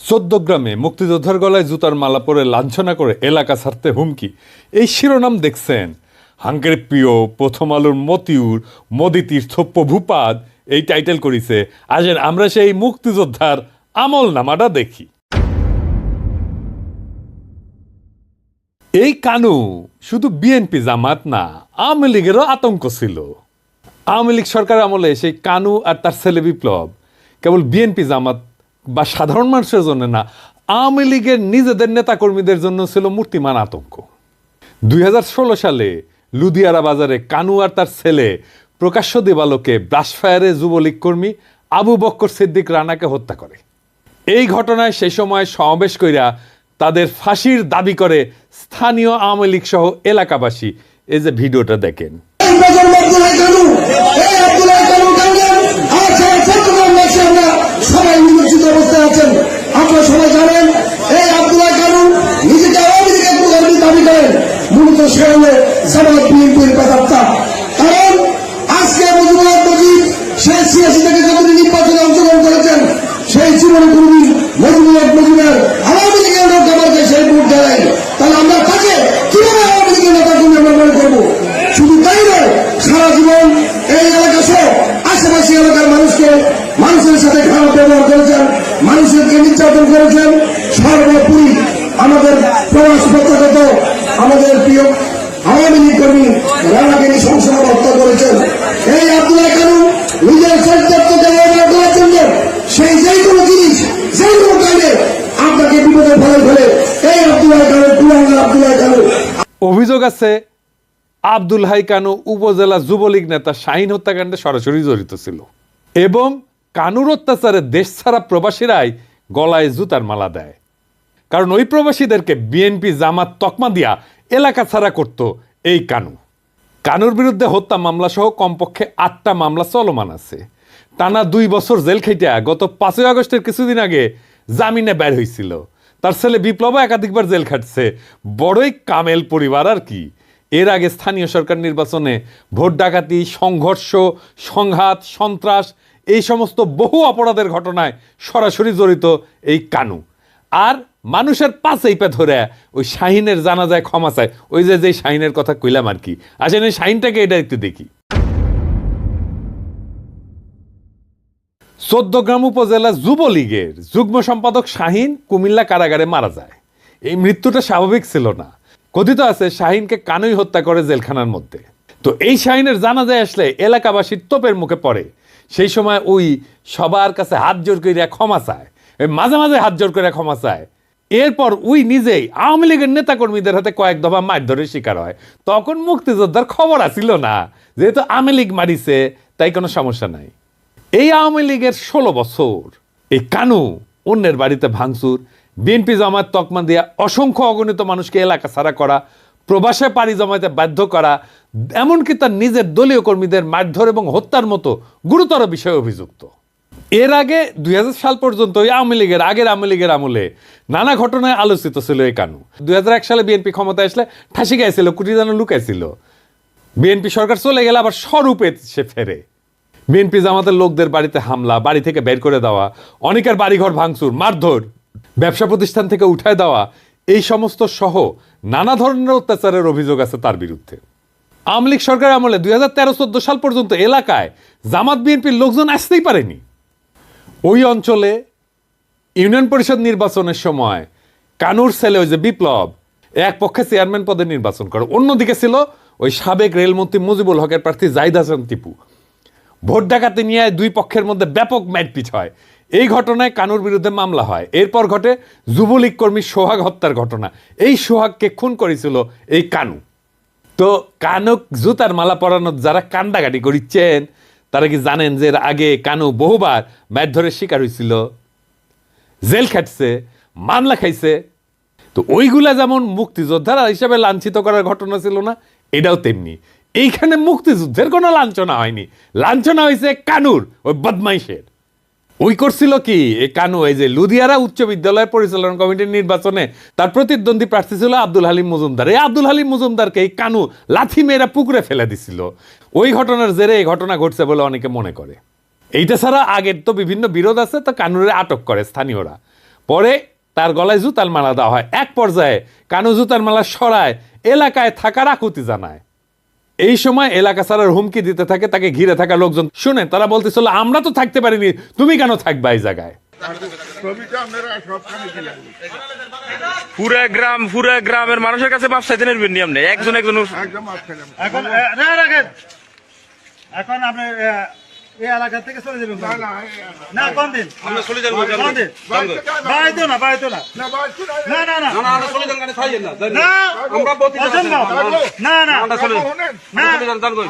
চৌদ্দগ্রামে মুক্তিযোদ্ধার গলায় জুতার মালা পরে লাঞ্ছনা করে এলাকা ছাড়তে হুমকি, এই শিরোনাম দেখছেন। হাঙ্গের প্রিয় প্রথম আলোর মতিউর মোদি তীর্থ প্রভুপাদ এই টাইটেল করেছে। আসেন আমরা সেই মুক্তিযোদ্ধার আমল নামাটা দেখি। এই কানু শুধু বিএনপি জামাত না, আওয়ামী লীগেরও আতঙ্ক ছিল। আওয়ামী লীগ সরকার আমলে সেই কানু আর তার ছেলে বিপ্লব কেবল বিএনপি জামাত বা সাধারণ মানুষের জন্য না, আওয়ামী লীগের নিজেদের নেতাকর্মীদের জন্য ছিল মূর্তিমান আতঙ্ক। 2016 সালে লুধিয়ারা বাজারে কানু আর তার ছেলে প্রকাশ্য দিবালোকে ব্রাশফায়ারে যুবলীগ কর্মী আবু বক্কর সিদ্দিক রানাকে হত্যা করে। এই ঘটনায় সেই সময় সমাবেশ কইরা তাদের ফাঁসির দাবি করে স্থানীয় আওয়ামী লীগ সহ এলাকাবাসী। এই যে ভিডিওটা দেখেন। সবাই নিমজ্জিত অবস্থায় আছেন। আপনারা সবাই জানেন এই আব্দুল্লাহ কানু নিজেকে আওয়ামী লীগের কর্মী দাবি করেন, মূলত সে হল জামাত বিএনপির প্রেতাত্মা। কারণ আজকে মুজিবুর মুজিব সে 86 থেকে যতদিন নির্বাচনে অংশগ্রহণ করেছেন, সেই জীবনে কোনদিন মুজিবুর মুজিবের আওয়ামী লীগের লোক আমাকে সেই ভোট দেয়। তাহলে আমরা তাকে কিভাবে আওয়ামী লীগের নেতার জন্য ব্যবহার করবো? শুধু তাই নয়, সারা জীবন এই এলাকা সহ আশেপাশে এলাকার মানুষের সাথে খারাপ ব্যবহার করেছেন, মানুষকে নির্যাতন করেছেন। সর্বোপরি আমাদের প্রবাস প্রত্যাগত আমাদের প্রিয় আওয়ামী লীগ কর্মী রানাকে নৃশংসভাবে হত্যা করেছেন। এই আব্দুল্লাহ কানু নিজের চরিত্রকে ব্যবহার করার জন্য সেই যে কোনো জিনিস যে কোনো কারণে আপনাকে বিপদে ফেলে এই আব্দুল্লাহ কানু কুলাঙ্গা আব্দুল্লাহ কানু। অভিযোগ আছে আব্দুল হাই কানু উপজেলা যুবলীগ নেতা শাহিন হত্যাকাণ্ডে সরাসরি জড়িত ছিল এবং কানুর অত্যাচারে দেশ ছাড়া প্রবাসীরাই গলায় জুতার মালা দেয়। কারণ ওই প্রবাসীদেরকে বিএনপি জামাত তকমা দিয়া এলাকা ছাড়া করত এই কানুর বিরুদ্ধে হত্যা মামলা সহ কমপক্ষে 8টা মামলা চলমান আছে। টানা 2 বছর জেল খেটে গত 5 আগস্টের কিছুদিন আগে জামিনে বের হয়েছিল। তার ছেলে বিপ্লব একাধিকবার জেল খাটছে। বড়ই কামেল পরিবার আর কি। এর আগে স্থানীয় সরকার নির্বাচনে ভোট ডাকাতি, সংঘর্ষ, সংঘাত, সন্ত্রাস এই সমস্ত বহু অপরাধের ঘটনায় সরাসরি জড়িত এই কানু। আর মানুষের পাশেই পা ধরে ওই শাহিনের জানাজায় ক্ষমা চায়। ওই যে শাহিনের কথা কইলাম আর কি। আসেন এই শাহিনটাকে এটা একটু দেখি। চৌদ্দগ্রাম উপজেলা যুবলীগের যুগ্ম সম্পাদক শাহিন কুমিল্লা কারাগারে মারা যায়। এই মৃত্যুটা স্বাভাবিক ছিল না। কথিত আছে শাহিনকে কানুই হত্যা করে জেলখানার মধ্যে। তো এই শাহিনের জানাজায় আসলে এলাকাবাসীর তোপের মুখে পড়ে। সেই সময় ওই সবার কাছে হাত জোর করে ক্ষমা চায়, মাঝে মাঝে হাত জোর করে ক্ষমা চায়। এরপর ওই নিজেই আওয়ামী লীগের নেতাকর্মীদের হাতে কয়েক দফা মারধরের শিকার হয়। তখন মুক্তিযোদ্ধার খবর আসিল না, যেহেতু আওয়ামী লীগ মারিছে তাই কোনো সমস্যা নাই। এই আওয়ামী লীগের 16 বছর এই কানু অন্যের বাড়িতে ভাঙচুর, বিএনপি জামাত তকমা দিয়া অসংখ্য অগণিত মানুষকে এলাকা ছাড়া করা, প্রবাসে পাড়ি জমাইতে বাধ্য করা, এমনকি তার নিজের দলীয় কর্মীদের মারধর এবং হত্যার মতো গুরুতর বিষয়ে অভিযুক্ত। এর আগে 2000 সাল পর্যন্ত আওয়ামী লীগের আমলে নানা ঘটনায় আলোচিত ছিল এই কানু। 2001 সালে বিএনপি ক্ষমতায় আসলে ঠাসি গাইছিল, কুটি যেন লুকাইছিল। বিএনপি সরকার চলে গেলে আবার স্বরূপে সে ফেরে। বিএনপি জামাতের লোকদের বাড়িতে হামলা, বাড়ি থেকে বের করে দেওয়া, অনেকের বাড়িঘর ভাঙচুর, মারধর, ব্যবসা প্রতিষ্ঠান থেকে উঠায় দেওয়া, এই সমস্ত সহ নানা ধরনের অত্যাচারের অভিযোগ আছে তার বিরুদ্ধে। আওয়ামী লীগ সরকার আমলে 2013-14 সাল পর্যন্ত এলাকায় জামাত বিএনপির লোকজন আসতেই পারেনি। ওই অঞ্চলে ইউনিয়ন পরিষদ নির্বাচনের সময় কানুর ছেলে ওই যে বিপ্লব এক পক্ষে চেয়ারম্যান পদে নির্বাচন করে, অন্যদিকে ছিল ওই সাবেক রেলমন্ত্রী মুজিবুল হকের প্রার্থী জাহিদ হাসান টিপু। ভোট ডাকাতি নিয়ে দুই পক্ষের মধ্যে ব্যাপক মারপিট হয়। এই ঘটনায় কানুর বিরুদ্ধে মামলা হয়। এরপর ঘটে যুবলীগ কর্মী সোহাগ হত্যার ঘটনা। এই সোহাগকে খুন করেছিল এই কানু। তো কানুক জুতার মালা পরানোর যারা কান্ডাকাটি করিচ্ছেন তারা কি জানেন যে এর আগে কানু বহুবার মারধরের শিকার হয়েছিল, জেল খাটছে, মামলা খাইছে। তো ওইগুলা যেমন মুক্তিযোদ্ধারা হিসাবে লাঞ্ছিত করার ঘটনা ছিল না, এটাও তেমনি। এইখানে মুক্তিযুদ্ধের কোনো লাঞ্ছনা হয়নি, লাঞ্ছনা হয়েছে কানুর ওই বদমাইশের। ওই করছিল কি এই কানু, এই যে লুধিয়ারা উচ্চ বিদ্যালয় পরিচালনা কমিটির নির্বাচনে তার প্রতিদ্বন্দ্বী প্রার্থী ছিল আব্দুল হালিম মজুমদার। এই আব্দুল হালিম মজুমদারকে এই কানু লাথি মেয়েরা পুকুরে ফেলে দিছিল। ওই ঘটনার জেরে এই ঘটনা ঘটছে বলে অনেকে মনে করে। এইটা ছাড়া আগের তো বিভিন্ন বিরোধ আছে, তো কানুরে আটক করে স্থানীয়রা। পরে তার গলায় জুতার মালা দেওয়া হয়। এক পর্যায়ে কানু জুতার মালা সরায়, এলাকায় থাকার আকুতি জানায়। এই সময় এলাকা ছাড়ার হুমকি দিতে থাকে তাকে ঘিরে থাকা লোকজন। শুনে তারা বলতেছিল, আমরা তো থাকতে পারিনি, তুমি কেন থাকবা এই জায়গায়? পুরা গ্রামের মানুষের কাছে মাপ চাইতে নেবেন নি আপনি একজন এখন আপনি এই এলাকা থেকে চলে যাবেন না কোন দিন আমরা চলে যাব কোন দিন বাইতো না না না না আমরা চলে যান গানে ছাইয়েন না আমরা বলতে না না আমরা চলে যান জান কই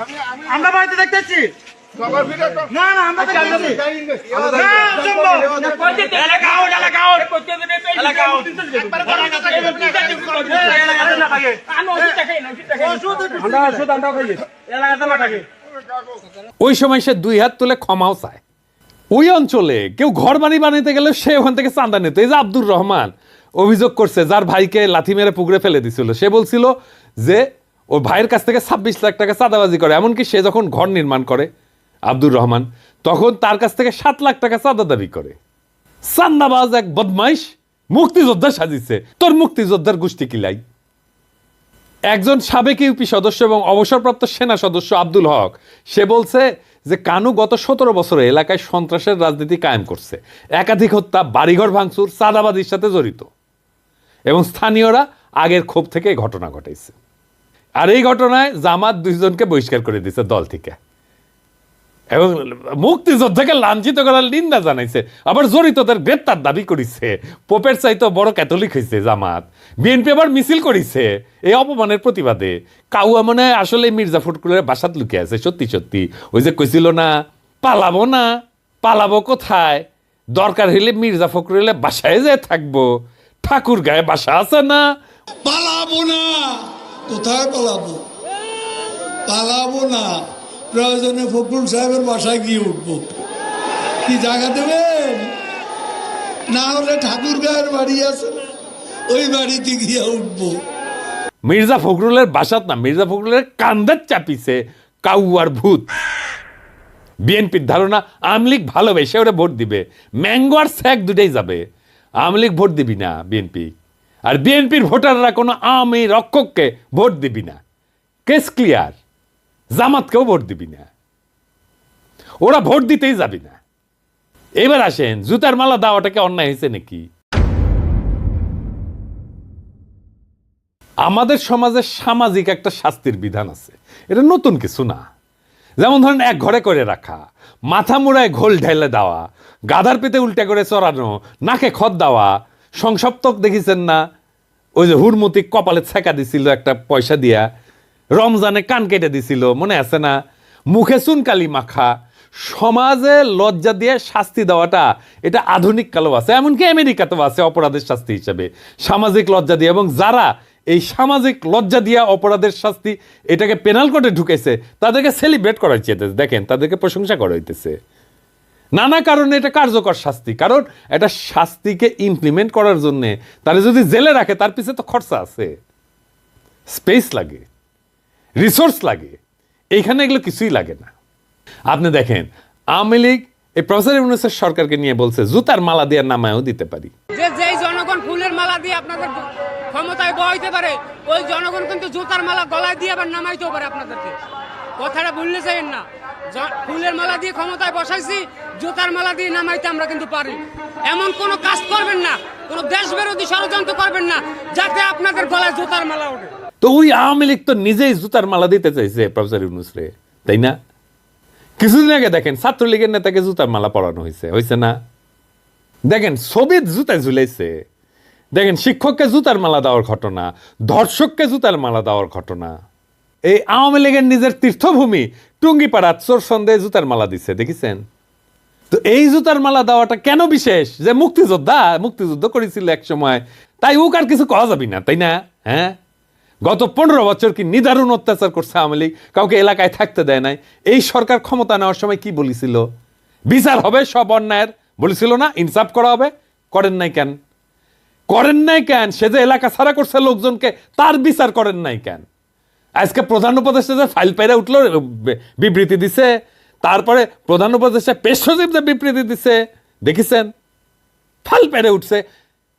আমরা বাইতে দেখতেছি না না আমরা দেখতেছি এলাকা আউট ওই সময় সে 2 হাত তুলে ক্ষমাও চায়। ওই অঞ্চলে কেউ ঘর বাড়ি বানাইতে গেলে সে ওখান থেকে চাঁদা নিত। এই যে আব্দুর রহমান অভিযোগ করছে, যার ভাইকে লাথি মেরে পুকুরে ফেলে দিছিল, সে বলছিল যে ওর ভাইয়ের কাছ থেকে 26 লাখ টাকা চাঁদাবাজি করে। এমনকি সে যখন ঘর নির্মাণ করে আব্দুর রহমান, তখন তার কাছ থেকে 7 লাখ টাকা চাঁদা দাবি করে। চান্দাবাজ এক বদমাইশ, মুক্তিযোদ্ধা সাজিছে। তোর মুক্তিযোদ্ধার গোষ্ঠী কিলাই। একজন সাবেক ইউপি সদস্য এবং অবসরপ্রাপ্ত সেনা সদস্য আব্দুল হক, সে বলছে যে কানু গত 17 বছরে এলাকায় সন্ত্রাসের রাজনীতি কায়েম করছে। একাধিক হত্যা, বাড়িঘর ভাঙচুর, চাঁদাবাজির সাথে জড়িত, এবং স্থানীয়রা আগের ক্ষোভ থেকে ঘটনা ঘটাইছে। আর এই ঘটনায় জামাত 2 জনকে বহিষ্কার করে দিয়েছে দল থেকে, এবং মুক্তিযোদ্ধাকে লাঞ্ছিত করার নিন্দা জানাইছে। আবার জড়িতদের গ্রেপ্তার দাবি করেছে। পোপের চাইতে বড় ক্যাথলিক হয়েছে জামাত। বিএনপি আবার মিছিল করেছে এই অপমানের প্রতিবাদে। কাউয়া মনে হয় আসলে মির্জা ফখরুলের বাসাত লুকিয়ে আছে। সত্যি সত্যি ওই যে কইছিল না, পালাবো কোথায়, দরকার হইলে মির্জা ফখরুলের বাসায় যেয়ে থাকবো, ঠাকুর গায়ে বাসা আছে না। পালাবো না, কোথায় পালাবো না, প্রয়োজনে ফখরুল সাহেবের বাসায় গিয়ে উঠবো। কি জায়গা দেবেন? না হলে ঠাকুর গায়ের বাড়ি আছে না, ওই বাড়িতে গিয়ে উঠবো। মির্জা ফখরুলের বাসাত না, মির্জা ফখরুলের কান্দার চাপিছে কাউয়ার ভূত। বিএনপির ধারণা আওয়ামী লীগ ভালোবেসে ওরা ভোট দিবে, ম্যাঙ্গো আর স্যাক দুটাই যাবে। আওয়ামী লীগ ভোট দিবি না বিএনপি, আর বিএনপির ভোটাররা কোনো আওয়ামী রক্ষককে ভোট দিবি না। Case clear. জামাতকেও ভোট দিবি না, ওরা ভোট দিতেই যাবি না। এবার আসেন, জুতার মালা দেওয়াটাকে অন্যায় হয়েছে নাকি? আমাদের সমাজে সামাজিক একটা শাস্তির বিধান আছে, এটা নতুন কিছু না। যেমন ধরেন, এক ঘরে করে রাখা, মাথা মুড়ায় ঘোল ঢেলে দেওয়া, গাধার পেতে উল্টা করে চড়ানো, নাকে খত দেওয়া, সংসপ্তক দেখেছেন না? ওই যে হুড়মতি কপালে ছেঁকা দিছিল একটা পয়সা দিয়া, রমজানে কান কেটে দিছিল, মনে আছে না? মুখে চুনকালি মাখা। সমাজে লজ্জা দিয়ে শাস্তি দেওয়াটা এটা আধুনিক কালেও আছে, এমনকি আমেরিকাতেও আছে অপরাধের শাস্তি হিসেবে সামাজিক লজ্জা দিয়ে। এবং যারা এই সামাজিক লজ্জা দিয়া অপরাধের শাস্তি এটাকে পেনাল কোডে ঢুকেছে, তাদেরকে সেলিব্রেট করা হইতেছে। দেখেন, তাদেরকে প্রশংসা করা হইতেছে। নানা কারণে এটা কার্যকর শাস্তি। কারণ এটা শাস্তিকে ইমপ্লিমেন্ট করার জন্যে তারা যদি জেলে রাখে, তার পিছনে তো খরচা আছে, স্পেস লাগে, রিসোর্স লাগে। এইখানে এগুলো কিছুই লাগে না। আপনি দেখেন, আওয়ামী লীগ এই প্রফেসর ইউনূসের সরকারকে নিয়ে বলছে জুতার মালা দিয়ে নামায়ও দিতে পারি। যেই জনগণ ফুলের মালা দিয়ে আপনাদের ক্ষমতায় বহাইতে পারে, ওই জনগণ কিন্তু জুতার মালা গলায় দিয়ে আবার নামাইতেও পারে আপনাদেরকে। কথাটা ভুললে চাইেন না। ফুলের মালা দিয়ে ক্ষমতায় বসাইছি, জুতার মালা দিয়ে নামাইতে আমরা কিন্তু পারি। এমন কোনো কাজ করবেন না, কোনো দেশ বিরোধী ষড়যন্ত্র করবেন না যাতে আপনাদের গলায় জুতার মালা ওঠে। তো ওই আওয়ামী লীগ তো নিজেই জুতার মালা দিতে চাইছে প্রফেসর ইউনূস রে, তাই না? কিছুদিন আগে দেখেন ছাত্রলীগের নেতাকে জুতার মালা পরানো হয়েছে না? দেখেন, ছবি জুতায় ঝুলাইছে। দেখেন, শিক্ষককে জুতার মালা দেওয়ার ঘটনা, ধর্ষককে জুতার মালা দেওয়ার ঘটনা। এই আওয়ামী লীগের নিজের তীর্থভূমি টুঙ্গিপাড়া চোর সন্দেহে জুতার মালা দিচ্ছে, দেখেছেন? তো এই জুতার মালা দেওয়াটা কেন বিশেষ? যে মুক্তিযুদ্ধ করেছিল এক সময়, তাই ও আর কিছু কওয়া যাবি না, তাই না? হ্যাঁ, গত 15 বছর কি নিদারুণ অত্যাচার করছে আওয়ামী লীগ, কাউকে এলাকায় থাকতে দেয় নাই। এই সরকার ক্ষমতা নেওয়ার সময় কি বলেছিল? বিচার হবে সব অন্যায়ের, বলেছিল না? ইনসাফ করা হবে। করেন নাই কেন? সে যে এলাকা ছাড়া করছে লোকজনকে, তার বিচার করেন নাই কেন? আজকে প্রধান উপদেষ্টা যে ফাইল পাইরা উঠলো, বিবৃতি দিছে, তারপরে প্রধান উপদেষ্টা পেশ সচিব যে বিবৃতি দিছে, দেখেছেন? ফাইল পাইরা উঠছে।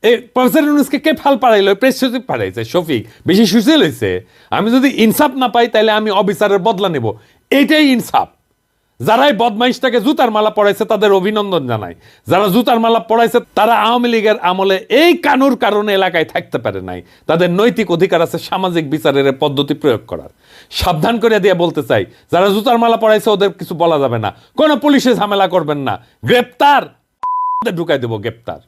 এই প্রফেসর ইউনূসকে কে ফাল পাড়াইলো? প্রেস সচিব পাঠাইছে শফিক, বেশি সুশীল হয়েছে। আমি যদি ইনসাফ না পাই তাহলে আমি অবিচারের বদলা নেব, এইটাই ইনসাফ। যারাই বদমাইশটাকে জুতার মালা পড়াইছে তাদের অভিনন্দন জানাই। যারা জুতার মালা পড়াইছে তারা আওয়ামী লীগের আমলে এই কানুর কারণে এলাকায় থাকতে পারে নাই। তাদের নৈতিক অধিকার আছে সামাজিক বিচারের পদ্ধতি প্রয়োগ করার। সাবধান করে দিয়ে বলতে চাই, যারা জুতার মালা পড়াইছে ওদের কিছু বলা যাবে না, কোনো পুলিশে ঝামেলা করবেন না, গ্রেপ্তার ঢুকাই দেবো, গ্রেপ্তার।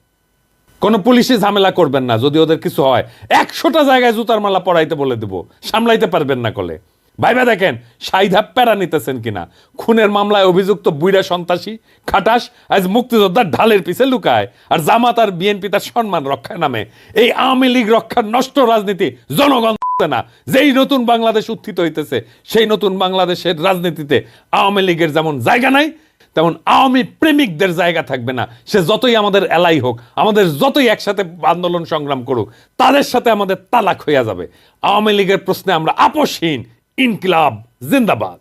কোনো পুলিশে ঝামেলা করবেন না, যদি ওদের কিছু হয় 100টা জায়গায় জুতার মালা পড়াইতে বলে দেব, সামলাইতে পারবেন না কলে। ভাইবা দেখেন সাইধা প্যারা নিতেছেন কিনা। খুনের মামলায় অভিযুক্ত বুইড়া সন্ত্রাসী খাটাস আজ মুক্তিযোদ্ধার ঢালের পিছে লুকায়, আর জামাত আর বিএনপি তার সম্মান রক্ষার নামে এই আওয়ামী লীগ রক্ষার নষ্ট রাজনীতি জনগণ না। যেই নতুন বাংলাদেশ উত্থিত হইতেছে সেই নতুন বাংলাদেশের রাজনীতিতে আওয়ামী লীগের যেমন জায়গা নাই, তেমন আওয়ামী প্রেমিকদের জায়গা থাকবে না। সে যতই আমাদের এলাই হোক, আমাদের যতই একসাথে আন্দোলন সংগ্রাম করুক, তাদের সাথে আমাদের তালাক হইয়া যাবে। আওয়ামী লীগের প্রশ্নে আমরা আপোষহীন। ইনকিলাব জিন্দাবাদ।